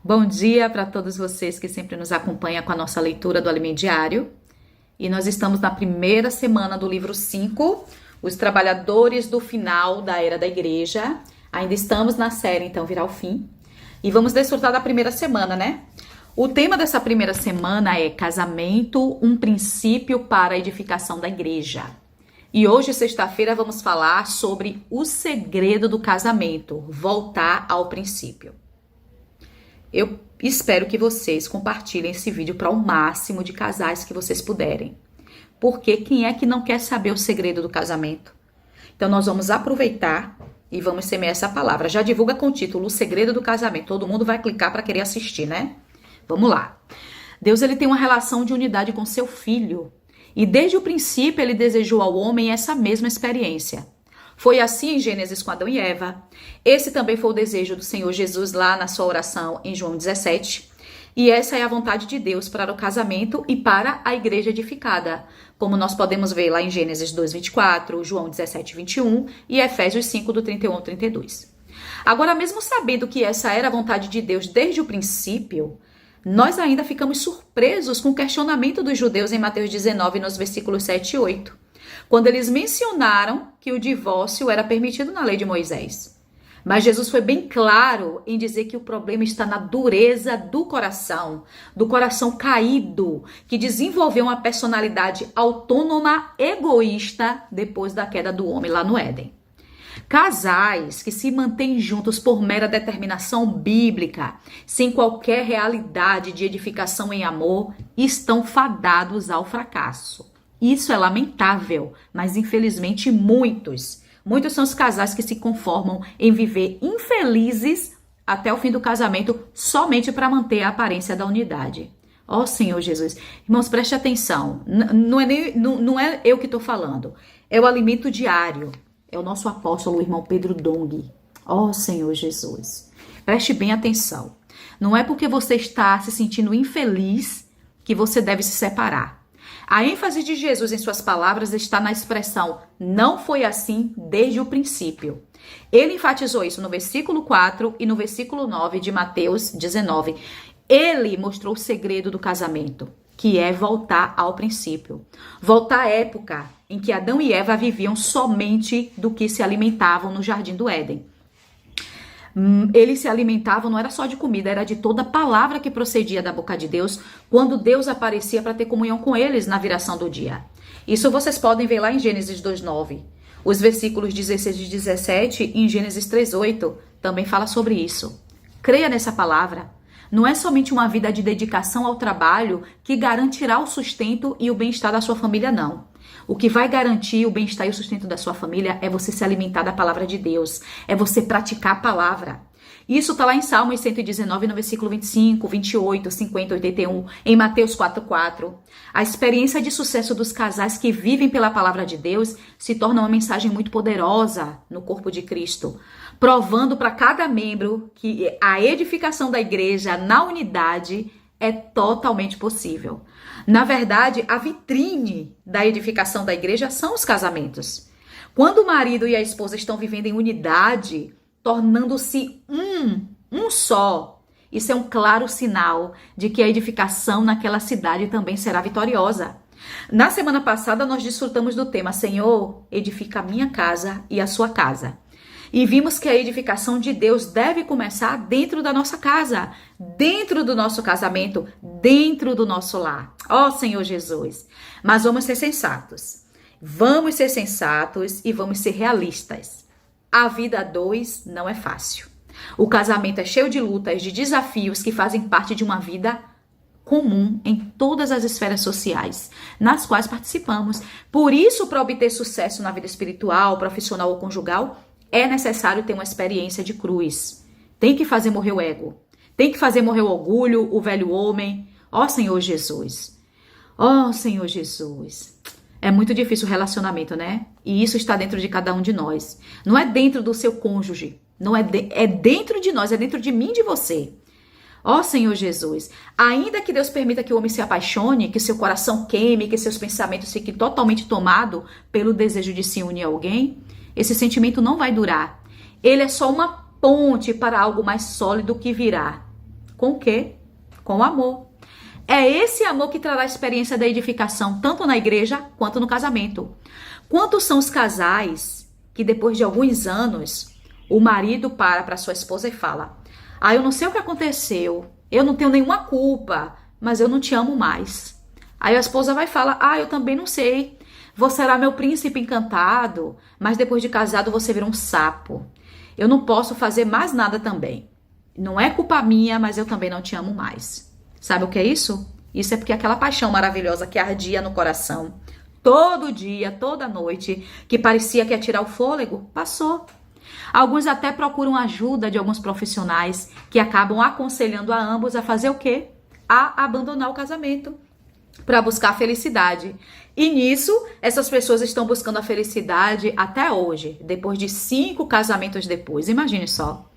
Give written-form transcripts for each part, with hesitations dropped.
Bom dia para todos vocês que sempre nos acompanham com a nossa leitura do Alimento Diário. E nós estamos na primeira semana do livro 5, Os Trabalhadores do Final da Era da Igreja. Ainda estamos na série, então virá o fim. E vamos desfrutar da primeira semana, né? O tema dessa primeira semana é Casamento, um princípio para a edificação da igreja. E hoje, sexta-feira, vamos falar sobre o segredo do casamento, voltar ao princípio. Eu espero que vocês compartilhem esse vídeo para o máximo de casais que vocês puderem. Porque quem é que não quer saber o segredo do casamento? Então nós vamos aproveitar e vamos semear essa palavra. Já divulga com o título O Segredo do Casamento. Todo mundo vai clicar para querer assistir, né? Vamos lá. Deus ele tem uma relação de unidade com seu filho. E desde o princípio ele desejou ao homem essa mesma experiência. Foi assim em Gênesis com Adão e Eva. Esse também foi o desejo do Senhor Jesus lá na sua oração em João 17. E essa é a vontade de Deus para o casamento e para a igreja edificada. Como nós podemos ver lá em Gênesis 2:24, João 17:21 e Efésios 5, do 31 ao 32. Agora, mesmo sabendo que essa era a vontade de Deus desde o princípio, nós ainda ficamos surpresos com o questionamento dos judeus em Mateus 19, nos versículos 7 e 8. Quando eles mencionaram que o divórcio era permitido na lei de Moisés. Mas Jesus foi bem claro em dizer que o problema está na dureza do coração caído, que desenvolveu uma personalidade autônoma, egoísta, depois da queda do homem lá no Éden. Casais que se mantêm juntos por mera determinação bíblica, sem qualquer realidade de edificação em amor, estão fadados ao fracasso. Isso é lamentável, mas infelizmente muitos são os casais que se conformam em viver infelizes até o fim do casamento somente para manter a aparência da unidade. Ó Senhor Jesus. Irmãos, preste atenção. Não é eu que estou falando. É o alimento diário. É o nosso apóstolo, o irmão Pedro Dong. Ó Senhor Jesus. Preste bem atenção. Não é porque você está se sentindo infeliz que você deve se separar. A ênfase de Jesus em suas palavras está na expressão não foi assim desde o princípio. Ele enfatizou isso no versículo 4 e no versículo 9 de Mateus 19. Ele mostrou o segredo do casamento, que é voltar ao princípio. Voltar à época em que Adão e Eva viviam somente do que se alimentavam no jardim do Éden. Eles se alimentavam, não era só de comida, era de toda palavra que procedia da boca de Deus, quando Deus aparecia para ter comunhão com eles na viração do dia. Isso vocês podem ver lá em Gênesis 2:9. Os versículos 16 e 17 em Gênesis 3:8 também fala sobre isso. Creia nessa palavra. Não é somente uma vida de dedicação ao trabalho que garantirá o sustento e o bem-estar da sua família, não. O que vai garantir o bem-estar e o sustento da sua família é você se alimentar da palavra de Deus. É você praticar a palavra. Isso está lá em Salmos 119, no versículo 25, 28, 50, 81, em Mateus 4:4. A experiência de sucesso dos casais que vivem pela palavra de Deus se torna uma mensagem muito poderosa no corpo de Cristo, provando para cada membro que a edificação da igreja na unidade é totalmente possível. Na verdade, a vitrine da edificação da igreja são os casamentos. Quando o marido e a esposa estão vivendo em unidade, tornando-se um só, isso é um claro sinal de que a edificação naquela cidade também será vitoriosa. Na semana passada, nós desfrutamos do tema Senhor, edifica a minha casa e a sua casa. E vimos que a edificação de Deus deve começar dentro da nossa casa, dentro do nosso casamento, dentro do nosso lar. Ó Senhor Jesus! Mas vamos ser sensatos. Vamos ser sensatos e vamos ser realistas. A vida a dois não é fácil. O casamento é cheio de lutas, de desafios que fazem parte de uma vida comum em todas as esferas sociais nas quais participamos. Por isso, para obter sucesso na vida espiritual, profissional ou conjugal, é necessário ter uma experiência de cruz. Tem que fazer morrer o ego. Tem que fazer morrer o orgulho, o velho homem. Ó Senhor Jesus. Ó Senhor Jesus. É muito difícil o relacionamento, né? E isso está dentro de cada um de nós. Não é dentro do seu cônjuge. Não é, é dentro de nós, é dentro de mim e de você. Ó Senhor Jesus. Ainda que Deus permita que o homem se apaixone, que seu coração queime, que seus pensamentos fiquem totalmente tomados pelo desejo de se unir a alguém, esse sentimento não vai durar. Ele é só uma ponte para algo mais sólido que virá. Com o quê? Com o amor. É esse amor que trará a experiência da edificação, tanto na igreja quanto no casamento. Quantos são os casais que depois de alguns anos, o marido para sua esposa e fala: ah, eu não sei o que aconteceu, eu não tenho nenhuma culpa, mas eu não te amo mais. Aí a esposa vai falar: ah, eu também não sei, você era meu príncipe encantado, mas depois de casado você vira um sapo. Eu não posso fazer mais nada também. Não é culpa minha, mas eu também não te amo mais. Sabe o que é isso? Isso é porque aquela paixão maravilhosa que ardia no coração, todo dia, toda noite, que parecia que ia tirar o fôlego, passou. Alguns até procuram ajuda de alguns profissionais que acabam aconselhando a ambos a fazer o quê? A abandonar o casamento para buscar a felicidade. E nisso, essas pessoas estão buscando a felicidade até hoje, depois de 5 casamentos depois. Imagine só.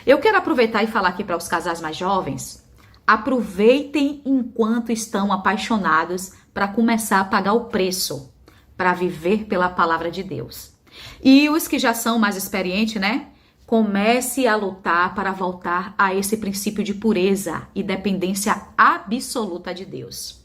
Eu quero aproveitar e falar aqui para os casais mais jovens. Aproveitem enquanto estão apaixonados para começar a pagar o preço, para viver pela palavra de Deus. E os que já são mais experientes, né? Comece a lutar para voltar a esse princípio de pureza e dependência absoluta de Deus.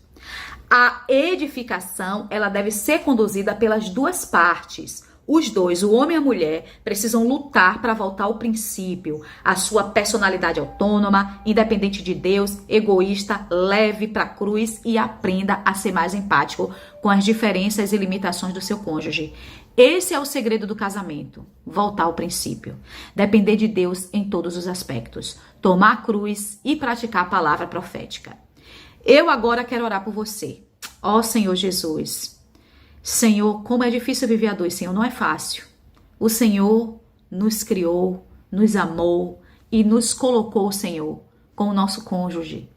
A edificação, ela deve ser conduzida pelas duas partes. Os dois, o homem e a mulher, precisam lutar para voltar ao princípio, a sua personalidade autônoma, independente de Deus, egoísta, leve para a cruz e aprenda a ser mais empático com as diferenças e limitações do seu cônjuge. Esse é o segredo do casamento, voltar ao princípio, depender de Deus em todos os aspectos, tomar a cruz e praticar a palavra profética. Eu agora quero orar por você. Ó Senhor Jesus, Senhor, como é difícil viver a dois, Senhor, não é fácil. O Senhor nos criou, nos amou e nos colocou, Senhor, com o nosso cônjuge.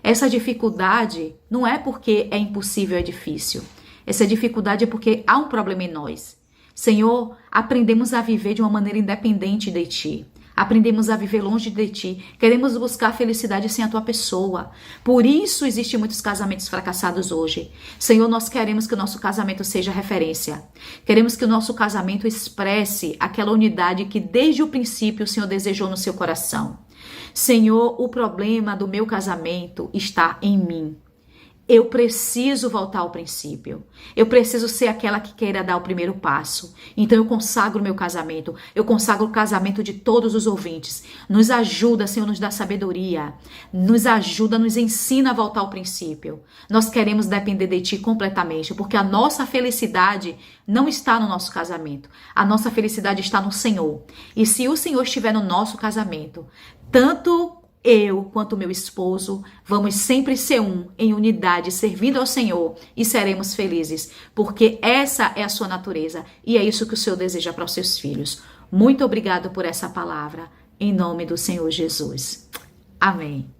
Essa dificuldade não é porque é impossível, é difícil. Essa dificuldade é porque há um problema em nós. Senhor, aprendemos a viver de uma maneira independente de Ti. Aprendemos a viver longe de Ti. Queremos buscar a felicidade sem a Tua pessoa. Por isso existem muitos casamentos fracassados hoje. Senhor, nós queremos que o nosso casamento seja referência. Queremos que o nosso casamento expresse aquela unidade que desde o princípio o Senhor desejou no seu coração. Senhor, o problema do meu casamento está em mim. Eu preciso voltar ao princípio. Eu preciso ser aquela que queira dar o primeiro passo. Então eu consagro meu casamento. Eu consagro o casamento de todos os ouvintes. Nos ajuda, Senhor, nos dá sabedoria. Nos ajuda, nos ensina a voltar ao princípio. Nós queremos depender de Ti completamente, porque a nossa felicidade não está no nosso casamento. A nossa felicidade está no Senhor. E se o Senhor estiver no nosso casamento, tanto eu, quanto meu esposo, vamos sempre ser um, em unidade, servindo ao Senhor e seremos felizes, porque essa é a sua natureza e é isso que o Senhor deseja para os seus filhos. Muito obrigado por essa palavra, em nome do Senhor Jesus. Amém.